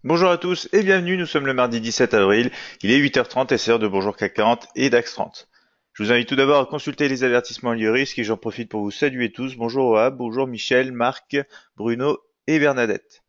Bonjour à tous et bienvenue, nous sommes le mardi 17 avril, il est 8h30 et c'est l'heure de Bonjour CAC 40 et DAX 30. Je vous invite tout d'abord à consulter les avertissements liés au risque et j'en profite pour vous saluer tous. Bonjour Wahab, bonjour Michel, Marc, Bruno et Bernadette.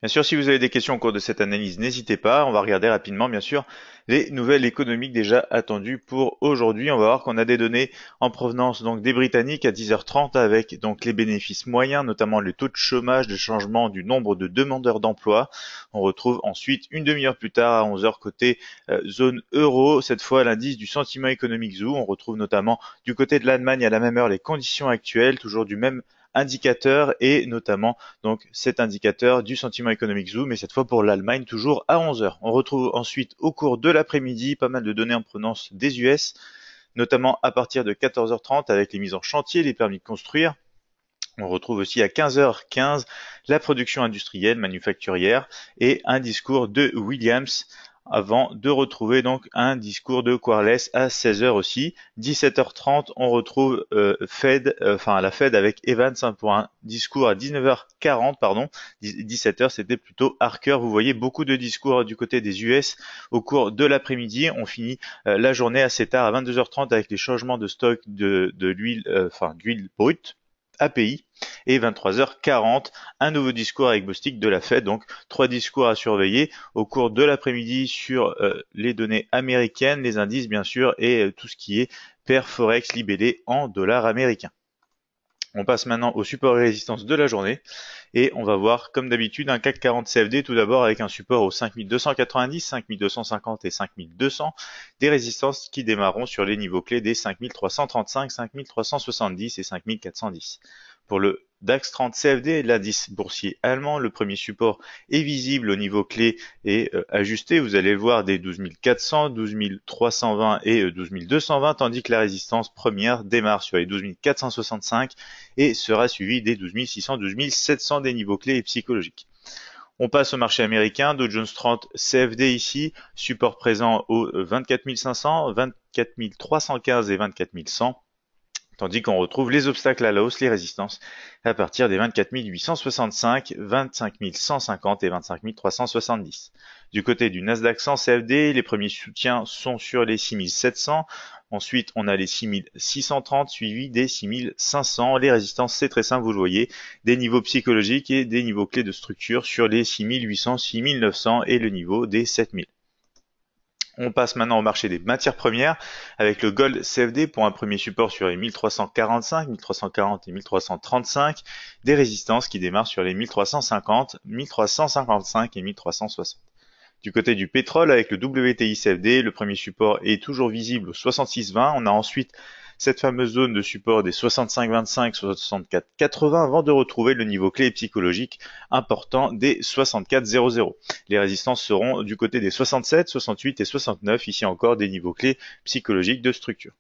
Bien sûr, si vous avez des questions au cours de cette analyse, n'hésitez pas. On va regarder rapidement, bien sûr, les nouvelles économiques déjà attendues pour aujourd'hui. On va voir qu'on a des données en provenance donc des Britanniques à 10h30 avec donc les bénéfices moyens, notamment le taux de chômage, le changement du nombre de demandeurs d'emploi. On retrouve ensuite une demi-heure plus tard à 11h côté zone euro, cette fois l'indice du sentiment économique Zoo. On retrouve notamment du côté de l'Allemagne à la même heure les conditions actuelles, toujours du même indicateur et notamment donc cet indicateur du sentiment économique Zoo, mais cette fois pour l'Allemagne, toujours à 11h. On retrouve ensuite au cours de l'après-midi pas mal de données en provenance des US, notamment à partir de 14h30 avec les mises en chantier, les permis de construire. On retrouve aussi à 15h15 la production industrielle manufacturière et un discours de Williams avant de retrouver donc un discours de Quarles à 16h aussi. 17h30, on retrouve la Fed avec Evans pour un discours à 19h40, pardon. 17h, c'était plutôt Harker. Vous voyez beaucoup de discours du côté des US au cours de l'après-midi. On finit la journée assez tard à 22h30 avec les changements de stock de l'huile, d'huile brute API et 23h40, un nouveau discours avec Bostic de la Fed, donc trois discours à surveiller au cours de l'après-midi sur les données américaines, les indices bien sûr, et tout ce qui est pair Forex libellé en dollars américains. On passe maintenant au support et résistance de la journée et on va voir comme d'habitude un CAC 40 CFD tout d'abord avec un support aux 5290, 5250 et 5200, des résistances qui démarreront sur les niveaux clés des 5335, 5370 et 5410. Pour le DAX 30 CFD, l'indice boursier allemand, le premier support est visible au niveau clé et ajusté. Vous allez le voir des 12 400, 12 320 et 12 220, tandis que la résistance première démarre sur les 12 465 et sera suivie des 12 600, 12 700 des niveaux clés et psychologiques. On passe au marché américain, Dow Jones 30 CFD ici, support présent aux 24 500, 24 315 et 24 100. Tandis qu'on retrouve les obstacles à la hausse, les résistances, à partir des 24 865, 25 150 et 25 370. Du côté du Nasdaq 100 CFD, les premiers soutiens sont sur les 6 700. Ensuite, on a les 6 630 suivis des 6 500. Les résistances, c'est très simple, vous le voyez, des niveaux psychologiques et des niveaux clés de structure sur les 6 800, 6 900 et le niveau des 7 000. On passe maintenant au marché des matières premières avec le Gold CFD pour un premier support sur les 1345, 1340 et 1335, des résistances qui démarrent sur les 1350, 1355 et 1360. Du côté du pétrole avec le WTI CFD, le premier support est toujours visible au 66,20. On a ensuite cette fameuse zone de support des 65,25, 64,80 avant de retrouver le niveau clé psychologique important des 64,00. Les résistances seront du côté des 67, 68 et 69, ici encore des niveaux clés psychologiques de structure.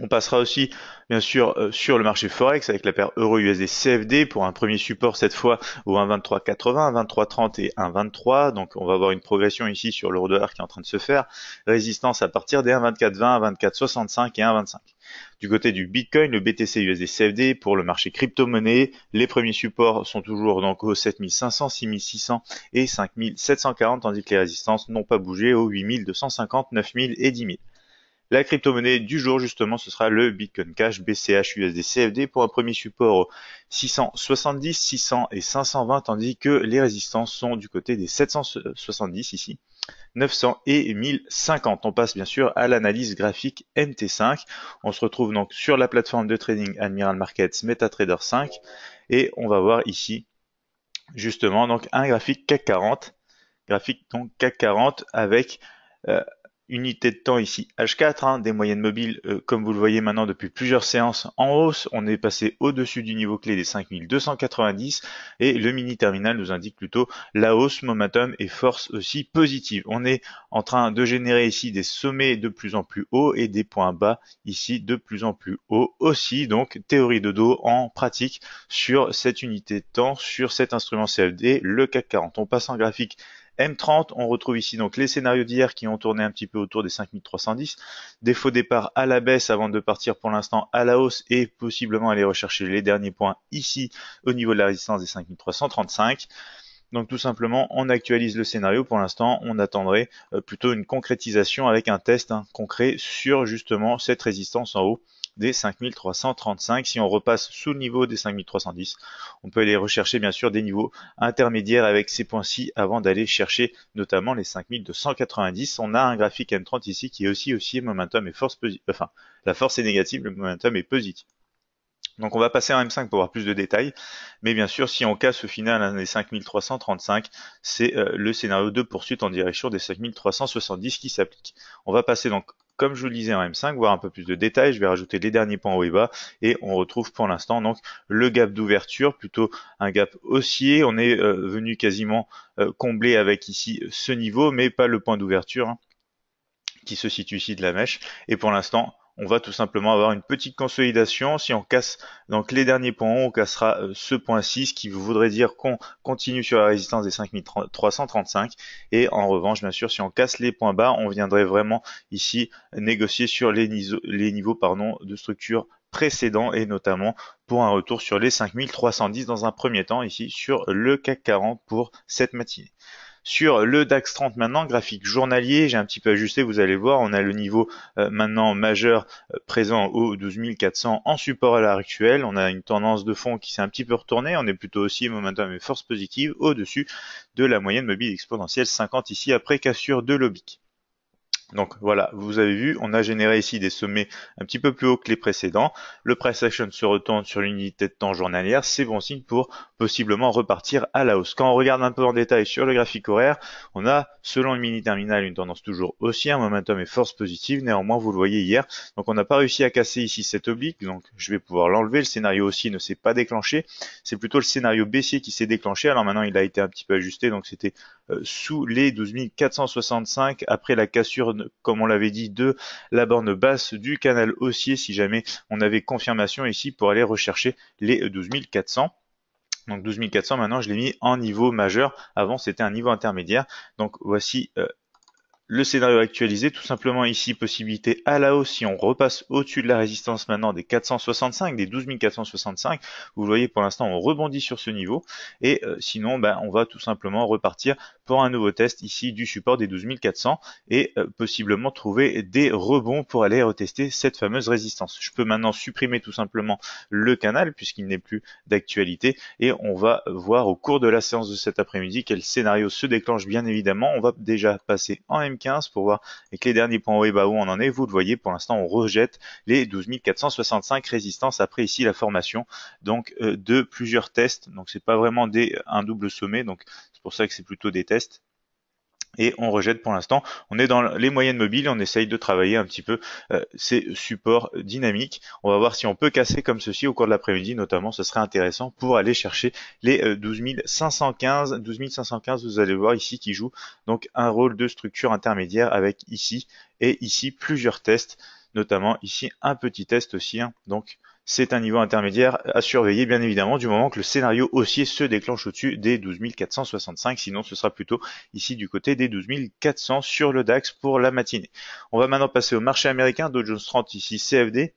On passera aussi, bien sûr, sur le marché Forex avec la paire Euro-USD CFD pour un premier support cette fois au 1,2380, 1,2330 et 1,23. Donc, on va avoir une progression ici sur l'euro-dollar qui est en train de se faire. Résistance à partir des 1,2420, 1,2465 et 1,25. Du côté du Bitcoin, le BTC USD CFD pour le marché crypto-monnaie, les premiers supports sont toujours donc aux 7500, 6600 et 5740, tandis que les résistances n'ont pas bougé aux 8250, 9000 et 10 000. La crypto-monnaie du jour, justement, ce sera le Bitcoin Cash BCH USD CFD pour un premier support 670, 600 et 520, tandis que les résistances sont du côté des 770 ici, 900 et 1050. On passe bien sûr à l'analyse graphique MT5. On se retrouve donc sur la plateforme de trading Admiral Markets MetaTrader 5 et on va voir ici justement donc un graphique CAC 40, graphique donc CAC 40 avec unité de temps ici H4, des moyennes mobiles comme vous le voyez maintenant depuis plusieurs séances en hausse. On est passé au-dessus du niveau clé des 5290 et le mini terminal nous indique plutôt la hausse, momentum et force aussi positive. On est en train de générer ici des sommets de plus en plus hauts et des points bas ici de plus en plus hauts aussi. Donc théorie de dos en pratique sur cette unité de temps, sur cet instrument CFD, le CAC 40. On passe en graphique M30, on retrouve ici donc les scénarios d'hier qui ont tourné un petit peu autour des 5310, des faux départs à la baisse avant de partir pour l'instant à la hausse et possiblement aller rechercher les derniers points ici au niveau de la résistance des 5335. Donc tout simplement, on actualise le scénario. Pour l'instant, on attendrait plutôt une concrétisation avec un test concret sur justement cette résistance en haut des 5335. Si on repasse sous le niveau des 5310, on peut aller rechercher bien sûr des niveaux intermédiaires avec ces points-ci avant d'aller chercher notamment les 5290. On a un graphique M30 ici qui est aussi momentum et force positive. Enfin, la force est négative, le momentum est positif. Donc on va passer en M5 pour avoir plus de détails, mais bien sûr si on casse au final des 5335, c'est le scénario de poursuite en direction des 5370 qui s'applique. On va passer donc, comme je vous le disais, en M5, voir un peu plus de détails, je vais rajouter les derniers points haut et bas, et on retrouve pour l'instant donc le gap d'ouverture, plutôt un gap haussier, on est venu quasiment combler avec ici ce niveau, mais pas le point d'ouverture, hein, qui se situe ici de la mèche, et pour l'instant on va tout simplement avoir une petite consolidation. Si on casse donc les derniers points hauts, on cassera ce point 6 qui voudrait dire qu'on continue sur la résistance des 5335. Et en revanche, bien sûr, si on casse les points bas, on viendrait vraiment ici négocier sur les niveaux de structure précédents et notamment pour un retour sur les 5310 dans un premier temps ici sur le CAC 40 pour cette matinée. Sur le DAX 30 maintenant, graphique journalier, j'ai un petit peu ajusté, vous allez voir, on a le niveau maintenant majeur présent au 12 400 en support à l'heure actuelle. On a une tendance de fond qui s'est un petit peu retournée, on est plutôt aussi momentum et force positive au-dessus de la moyenne mobile exponentielle 50 ici après cassure de l'oblique. Donc voilà, vous avez vu, on a généré ici des sommets un petit peu plus hauts que les précédents. Le price action se retourne sur l'unité de temps journalière, c'est bon signe pour possiblement repartir à la hausse. Quand on regarde un peu en détail sur le graphique horaire, on a, selon le mini terminal, une tendance toujours haussière, momentum et force positive. Néanmoins, vous le voyez hier, donc on n'a pas réussi à casser ici cette oblique, donc je vais pouvoir l'enlever. Le scénario haussier ne s'est pas déclenché, c'est plutôt le scénario baissier qui s'est déclenché. Alors maintenant, il a été un petit peu ajusté, donc c'était sous les 12 465 après la cassure, comme on l'avait dit, de la borne basse du canal haussier si jamais on avait confirmation ici pour aller rechercher les 12 400. Donc 12 400 maintenant je l'ai mis en niveau majeur, avant c'était un niveau intermédiaire. Donc voici le scénario actualisé, tout simplement ici, possibilité à la hausse si on repasse au-dessus de la résistance maintenant des 465, des 12 465. Vous voyez, pour l'instant, on rebondit sur ce niveau. Et sinon, on va tout simplement repartir pour un nouveau test ici du support des 12 400 et possiblement trouver des rebonds pour aller retester cette fameuse résistance. Je peux maintenant supprimer tout simplement le canal puisqu'il n'est plus d'actualité et on va voir au cours de la séance de cet après-midi quel scénario se déclenche bien évidemment. On va déjà passer en M15 pour voir avec les derniers points haut et bas où on en est. Vous le voyez, pour l'instant on rejette les 12 465 résistances après ici la formation donc de plusieurs tests. Donc c'est pas vraiment un double sommet, donc c'est pour ça que c'est plutôt des tests. Et on rejette pour l'instant. On est dans les moyennes mobiles, on essaye de travailler un petit peu ces supports dynamiques. On va voir si on peut casser comme ceci au cours de l'après-midi, notamment ce serait intéressant pour aller chercher les 12 515. 12 515, vous allez voir ici qui joue donc un rôle de structure intermédiaire avec ici et ici plusieurs tests, notamment ici un petit test aussi. Donc c'est un niveau intermédiaire à surveiller bien évidemment du moment que le scénario haussier se déclenche au-dessus des 12 465, sinon ce sera plutôt ici du côté des 12 400 sur le DAX pour la matinée. On va maintenant passer au marché américain, Dow Jones 30 ici CFD.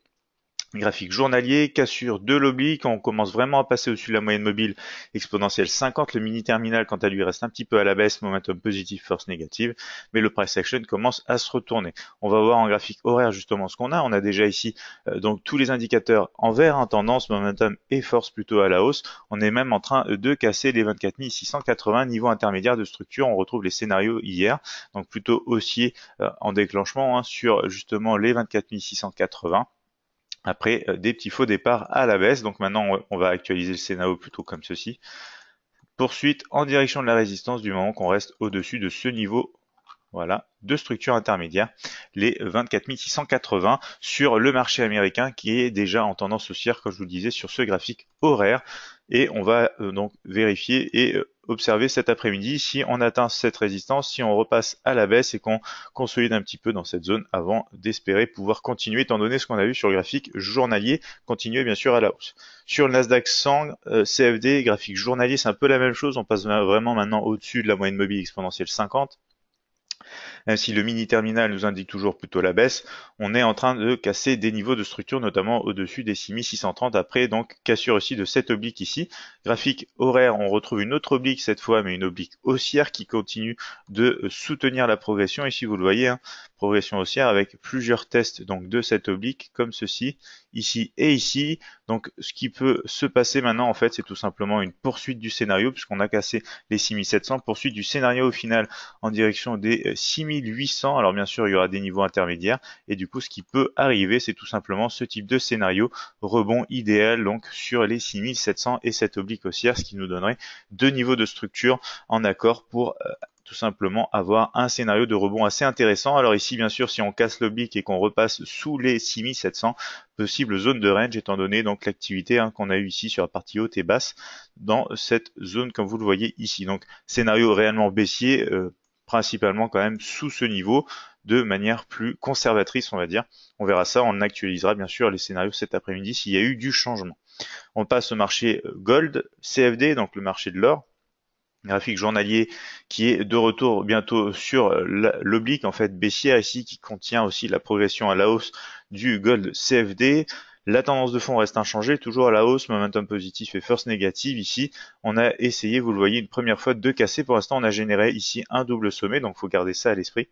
Graphique journalier, cassure de l'oblique, on commence vraiment à passer au-dessus de la moyenne mobile exponentielle 50, le mini terminal quant à lui reste un petit peu à la baisse, momentum positif, force négative, mais le price action commence à se retourner. On va voir en graphique horaire justement ce qu'on a, on a déjà ici donc tous les indicateurs en vert, tendance, momentum et force plutôt à la hausse, on est même en train de casser les 24 680 niveau intermédiaire de structure, on retrouve les scénarios hier, donc plutôt haussier en déclenchement sur justement les 24 680. Après des petits faux départs à la baisse. Donc maintenant on va actualiser le scénario plutôt comme ceci. Poursuite en direction de la résistance du moment qu'on reste au-dessus de ce niveau, voilà, de structure intermédiaire, les 24 680 sur le marché américain qui est déjà en tendance haussière comme je vous le disais sur ce graphique horaire. Et on va donc vérifier et observer cet après-midi si on atteint cette résistance, si on repasse à la baisse et qu'on consolide un petit peu dans cette zone avant d'espérer pouvoir continuer, étant donné ce qu'on a vu sur le graphique journalier, continuer bien sûr à la hausse. Sur le Nasdaq 100, CFD, graphique journalier, c'est un peu la même chose, on passe vraiment maintenant au-dessus de la moyenne mobile exponentielle 50. même si le mini terminal nous indique toujours plutôt la baisse, on est en train de casser des niveaux de structure, notamment au-dessus des 6630 après, donc cassure aussi de cette oblique ici. Graphique horaire, on retrouve une autre oblique cette fois, mais une oblique haussière qui continue de soutenir la progression. Ici, vous le voyez, hein, progression haussière avec plusieurs tests donc de cette oblique, comme ceci, ici et ici. Donc, ce qui peut se passer maintenant, en fait, c'est tout simplement une poursuite du scénario, puisqu'on a cassé les 6700, poursuite du scénario au final en direction des 6800. Alors, bien sûr, il y aura des niveaux intermédiaires, et du coup, ce qui peut arriver, c'est tout simplement ce type de scénario, rebond idéal, donc sur les 6700 et cette oblique haussière, ce qui nous donnerait deux niveaux de structure en accord pour tout simplement avoir un scénario de rebond assez intéressant. Alors ici, bien sûr, si on casse l'oblique et qu'on repasse sous les 6700, possible zone de range étant donné donc l'activité qu'on a eu ici sur la partie haute et basse dans cette zone comme vous le voyez ici. Donc scénario réellement baissier, principalement quand même sous ce niveau de manière plus conservatrice on va dire. On verra ça, on actualisera bien sûr les scénarios cet après-midi s'il y a eu du changement. On passe au marché Gold, CFD, donc le marché de l'or. Graphique journalier qui est de retour bientôt sur l'oblique en fait baissière ici qui contient aussi la progression à la hausse du Gold CFD. La tendance de fond reste inchangée, toujours à la hausse, momentum positif et force négative. Ici, on a essayé, vous le voyez, une première fois de casser. Pour l'instant, on a généré ici un double sommet, donc il faut garder ça à l'esprit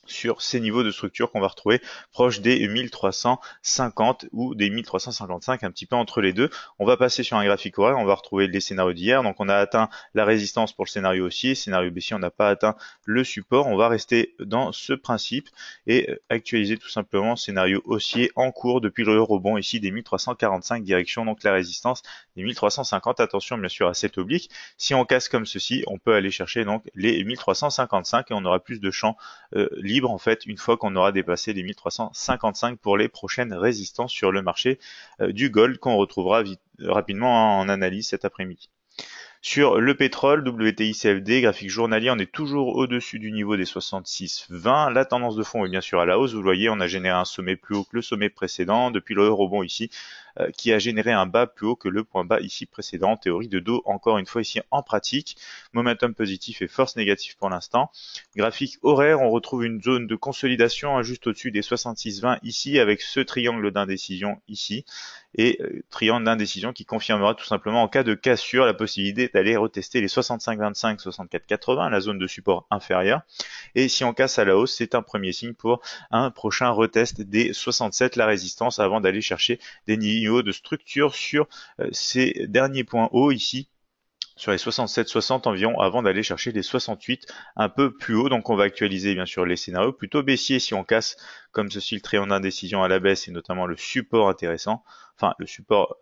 sur ces niveaux de structure qu'on va retrouver proches des 1350 ou des 1355, un petit peu entre les deux. On va passer sur un graphique horaire, on va retrouver les scénarios d'hier. Donc on a atteint la résistance pour le scénario haussier, scénario baissier, on n'a pas atteint le support. On va rester dans ce principe et actualiser tout simplement scénario haussier en cours depuis le rebond ici des 1345 direction donc la résistance des 1350. Attention bien sûr à cette oblique. Si on casse comme ceci, on peut aller chercher donc les 1355 et on aura plus de champs libre en fait une fois qu'on aura dépassé les 1355 pour les prochaines résistances sur le marché du gold qu'on retrouvera rapidement en analyse cet après-midi. Sur le pétrole, WTI CFD, graphique journalier, on est toujours au-dessus du niveau des 66,20. La tendance de fond est bien sûr à la hausse. Vous le voyez, on a généré un sommet plus haut que le sommet précédent depuis le rebond ici, qui a généré un bas plus haut que le point bas ici précédent. Théorie de dos, encore une fois ici en pratique. Momentum positif et force négative pour l'instant. Graphique horaire, on retrouve une zone de consolidation juste au-dessus des 66,20 ici avec ce triangle d'indécision ici et triangle d'indécision qui confirmera tout simplement en cas de cassure la possibilité d'aller retester les 65,25, 64,80, la zone de support inférieure. Et si on casse à la hausse, c'est un premier signe pour un prochain retest des 67, la résistance, avant d'aller chercher des niveaux de structure sur ces derniers points hauts ici, sur les 67-60 environ avant d'aller chercher les 68 un peu plus haut. Donc on va actualiser bien sûr les scénarios plutôt baissiers si on casse comme ceci le triangle d'indécision à la baisse et notamment le support intéressant, enfin le support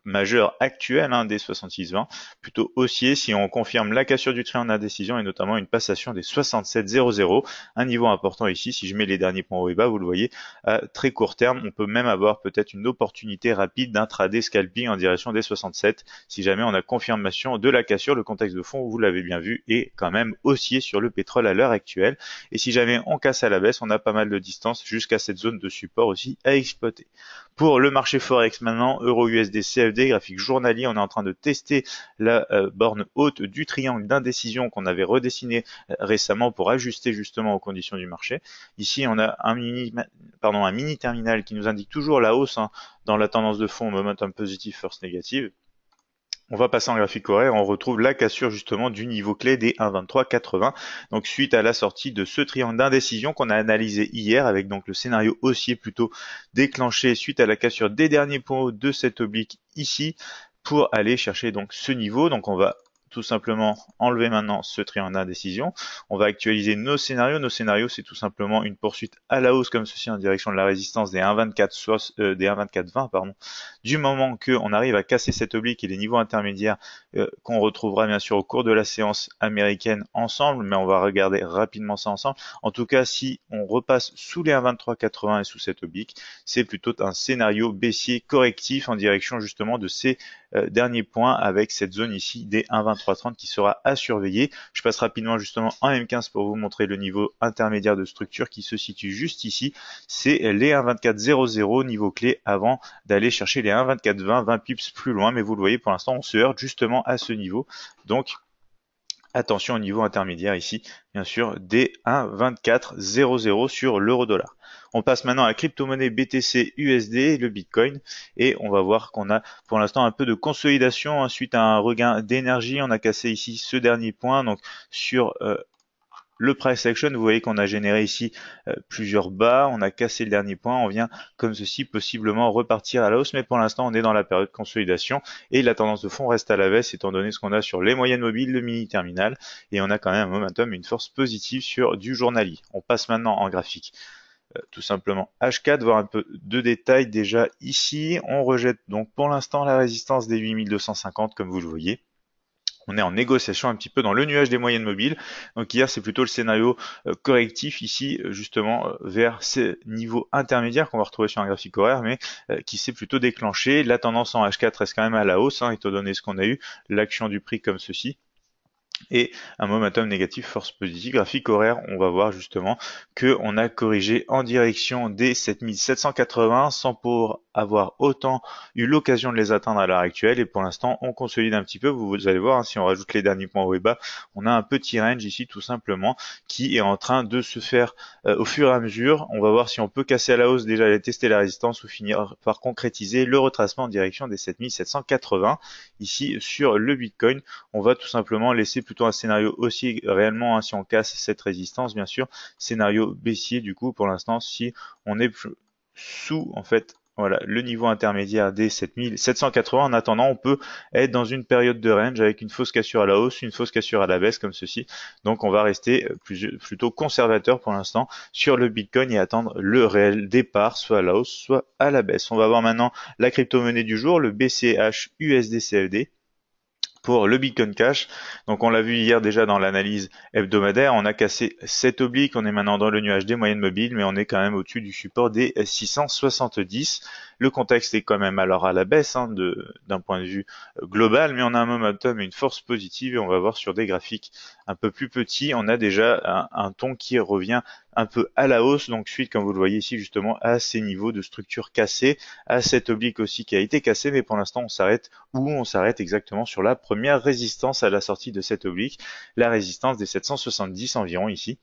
majeur actuel des 66-20, plutôt haussier si on confirme la cassure du triangle d'indécision et notamment une passation des 67,00, un niveau important ici. Si je mets les derniers points haut et bas, vous le voyez, à très court terme, on peut même avoir peut-être une opportunité rapide d'intraday scalping en direction des 67 si jamais on a confirmation de la cassure. Le contexte de fond, vous l'avez bien vu, est quand même haussier sur le pétrole à l'heure actuelle. Et si jamais on casse à la baisse, on a pas mal de distance jusqu'à cette zone de support aussi à exploiter. Pour le marché Forex maintenant, Euro-USD CFD, graphique journalier, on est en train de tester la borne haute du triangle d'indécision qu'on avait redessiné récemment pour ajuster justement aux conditions du marché. Ici, on a un mini terminal qui nous indique toujours la hausse dans la tendance de fond, momentum positif, force négative. On va passer en graphique horaire, on retrouve la cassure justement du niveau clé des 1,2380. Donc suite à la sortie de ce triangle d'indécision qu'on a analysé hier avec donc le scénario haussier plutôt déclenché suite à la cassure des derniers points hauts de cette oblique ici pour aller chercher donc ce niveau. Donc on va tout simplement enlever maintenant ce triangle d'indécision. On va actualiser nos scénarios. Nos scénarios, c'est tout simplement une poursuite à la hausse comme ceci en direction de la résistance des 1,2420 pardon. Du moment qu'on arrive à casser cette oblique et les niveaux intermédiaires qu'on retrouvera bien sûr au cours de la séance américaine ensemble, mais on va regarder rapidement ça ensemble. En tout cas, si on repasse sous les 1,2380 et sous cette oblique, c'est plutôt un scénario baissier correctif en direction justement de ces derniers points avec cette zone ici des 1,2330 qui sera à surveiller. Je passe rapidement justement en M15 pour vous montrer le niveau intermédiaire de structure qui se situe juste ici. C'est les 1,2400 niveau clé avant d'aller chercher les 1,2420, 20 pips plus loin. Mais vous le voyez, pour l'instant, on se heurte justement à ce niveau. Donc, Attention au niveau intermédiaire ici, bien sûr, des 1,2400 sur l'euro-dollar. On passe maintenant à la crypto-monnaie BTC USD, le Bitcoin, et on va voir qu'on a pour l'instant un peu de consolidation suite à un regain d'énergie. On a cassé ici ce dernier point, donc sur le price action, vous voyez qu'on a généré ici plusieurs bas, on a cassé le dernier point, on vient comme ceci possiblement repartir à la hausse, mais pour l'instant on est dans la période de consolidation et la tendance de fond reste à la baisse étant donné ce qu'on a sur les moyennes mobiles, le mini terminal, et on a quand même un momentum, une force positive sur du journalier. On passe maintenant en graphique. Tout simplement H4, voir un peu de détails déjà ici. On rejette donc pour l'instant la résistance des 8250 comme vous le voyez. On est en négociation un petit peu dans le nuage des moyennes mobiles. Donc hier, c'est plutôt le scénario correctif ici, justement, vers ces niveaux intermédiaires qu'on va retrouver sur un graphique horaire, mais qui s'est plutôt déclenché. La tendance en H4 reste quand même à la hausse, étant donné ce qu'on a eu, l'action du prix comme ceci. Et un momentum négatif, force positive, graphique horaire, on va voir justement que on a corrigé en direction des 7780 sans pour avoir autant eu l'occasion de les atteindre à l'heure actuelle et pour l'instant on consolide un petit peu, vous allez voir, si on rajoute les derniers points haut et bas, on a un petit range ici tout simplement qui est en train de se faire au fur et à mesure. On va voir si on peut casser à la hausse, déjà aller tester la résistance ou finir par concrétiser le retracement en direction des 7780 ici sur le Bitcoin. On va tout simplement laisser plutôt un scénario haussier réellement, si on casse cette résistance bien sûr, scénario baissier du coup pour l'instant si on est sous en fait voilà, le niveau intermédiaire des 7780. En attendant, on peut être dans une période de range avec une fausse cassure à la hausse, une fausse cassure à la baisse comme ceci. Donc on va rester plutôt conservateur pour l'instant sur le Bitcoin et attendre le réel départ, soit à la hausse, soit à la baisse. On va voir maintenant la crypto-monnaie du jour, le BCH USD-CFD. Pour le Bitcoin Cash, donc on l'a vu hier déjà dans l'analyse hebdomadaire, on a cassé cette oblique, on est maintenant dans le nuage des moyennes mobiles, mais on est quand même au-dessus du support des 670. Le contexte est quand même alors à la baisse d'un point de vue global, mais on a un momentum et une force positive et on va voir sur des graphiques un peu plus petits, on a déjà un ton qui revient un peu à la hausse, donc suite comme vous le voyez ici justement à ces niveaux de structure cassés, à cette oblique aussi qui a été cassée, mais pour l'instant on s'arrête où on s'arrête exactement sur la première résistance à la sortie de cette oblique, la résistance des 770 environ ici.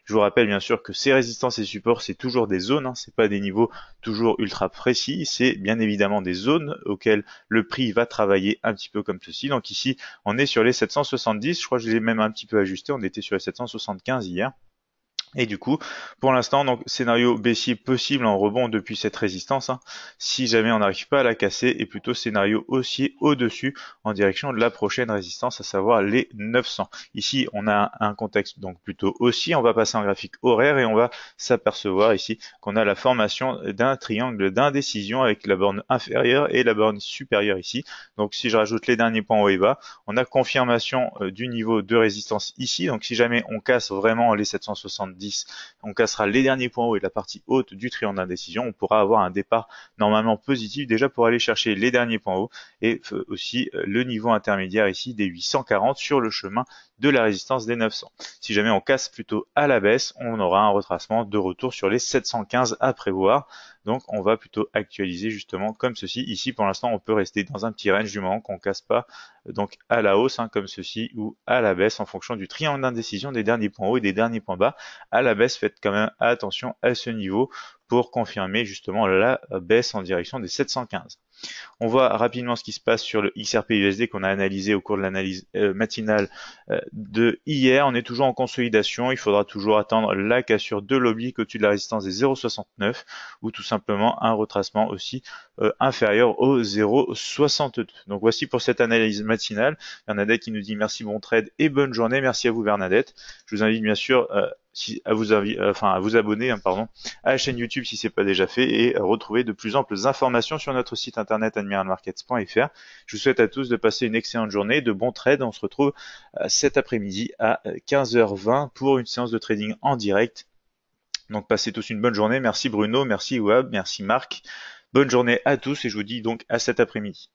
Je vous rappelle bien sûr que ces résistances et supports c'est toujours des zones, c'est pas des niveaux toujours ultra précis, c'est bien évidemment des zones auxquelles le prix va travailler un petit peu comme ceci. Donc ici on est sur les 770, je crois que je l'ai même un petit peu ajusté, on était sur les 775 hier. Et du coup, pour l'instant, donc scénario baissier possible en rebond depuis cette résistance. Si jamais on n'arrive pas à la casser, et plutôt scénario haussier au-dessus en direction de la prochaine résistance, à savoir les 900. Ici, on a un contexte donc plutôt haussier. On va passer en graphique horaire et on va s'apercevoir ici qu'on a la formation d'un triangle d'indécision avec la borne inférieure et la borne supérieure ici. Donc si je rajoute les derniers points haut et bas, on a confirmation du niveau de résistance ici. Donc si jamais on casse vraiment les 770, on cassera les derniers points hauts et la partie haute du triangle d'indécision, on pourra avoir un départ normalement positif déjà pour aller chercher les derniers points hauts et aussi le niveau intermédiaire ici des 840 sur le chemin de la résistance des 900. Si jamais on casse plutôt à la baisse, on aura un retracement de retour sur les 715 à prévoir. Donc on va plutôt actualiser justement comme ceci. Ici pour l'instant on peut rester dans un petit range du moment qu'on ne casse pas donc à la hausse comme ceci ou à la baisse en fonction du triangle d'indécision des derniers points hauts et des derniers points bas. À la baisse, faites quand même attention à ce niveau pour confirmer justement la baisse en direction des 715. On voit rapidement ce qui se passe sur le XRP-USD qu'on a analysé au cours de l'analyse matinale de hier. On est toujours en consolidation. Il faudra toujours attendre la cassure de l'oblique au-dessus de la résistance des 0,69 ou tout simplement un retracement aussi inférieur au 0,62. Donc voici pour cette analyse matinale. Bernadette qui nous dit merci, bon trade et bonne journée. Merci à vous Bernadette. Je vous invite bien sûr à vous abonner à la chaîne YouTube si ce n'est pas déjà fait et retrouver de plus amples informations sur notre site internet admiralmarkets.fr. Je vous souhaite à tous de passer une excellente journée, de bons trades. On se retrouve cet après-midi à 15h20 pour une séance de trading en direct. Donc passez tous une bonne journée. Merci Bruno, merci Wab, merci Marc. Bonne journée à tous et je vous dis donc à cet après-midi.